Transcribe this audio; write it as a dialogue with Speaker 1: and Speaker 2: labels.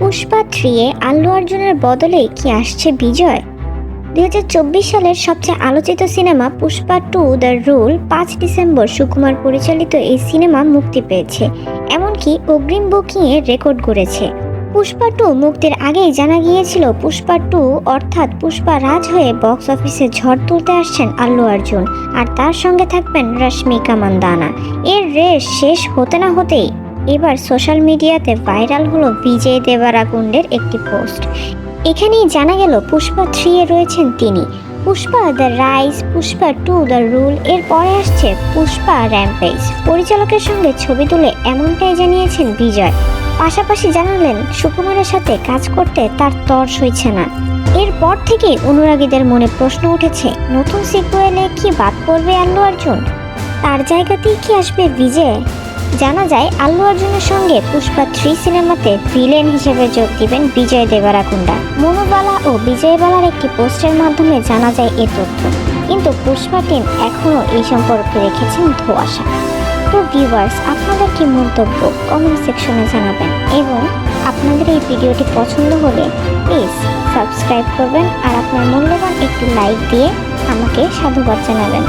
Speaker 1: পুষ্পা 3 এ আল্লু অর্জুনের বদলে কি আসছে বিজয়? 2024 সালের সবচেয়ে আলোচিত cinema Pushpa 2 the rule 5 December Sukumar পরিচালিত এই সিনেমা মুক্তি পেয়েছে, এমনকি অগ্রিম বুকিংয়ে রেকর্ড গড়েছে। পুষ্পা 2 মুক্তির আগেই জানা গিয়েছিল পুষ্পা 2 অর্থাৎ পুষ্পা রাজ হয়ে বক্স অফিসে ঝড় তুলতে আসছেন আল্লু অর্জুন, আর তার সঙ্গে থাকবেন রশ্মিকা মান্দানা। এর রেস শেষ হতে না হতেই এবার সোশ্যাল মিডিয়াতে ভাইরাল হলো বিজয় দেবারাগুন্ডের একটি পোস্ট। এখানেই জানা গেল পুষ্পা 3 এ রয়েছেন তিনি। Pushpa the rise, Pushpa 2 the rule, এর পরে আসছে পুষ্পা র্যাম্পেজ। পরিচালকের সঙ্গে ছবি তুলে এমনটাই জানিয়েছেন বিজয়। পাশাপাশি জানালেন সুকুমারের সাথে কাজ করতে তার তর সইছে না। এরপর থেকেই অনুরাগীদের মনে প্রশ্ন উঠেছে, নতুন সিকুয়েলে কি বাদ পড়বে আল্লু অর্জুন? তার জায়গাতেই কি আসবে বিজয়? জানা যায় আল্লু অর্জুনের সঙ্গে পুষ্পা 3 সিনেমাতে ভিলেন হিসেবে যোগ দিবেন বিজয় দেবারাগুন্ডা। মনুবালা ও বিজয় বালার একটি পোস্টের মাধ্যমে জানা যায় এ তথ্য, কিন্তু পুষ্পা টিম এখনও এই সম্পর্কে রেখেছেন ধোঁয়াশা। তো ভিউয়ার্স, আপনাদের কি মন্তব্য কমেন্ট সেকশনে জানাবেন, এবং আপনাদের এই ভিডিওটি পছন্দ হলে প্লিজ সাবস্ক্রাইব করবেন আর আপনার মূল্যবান একটি লাইক দিয়ে আমাকে সাধুবাদ জানাবেন।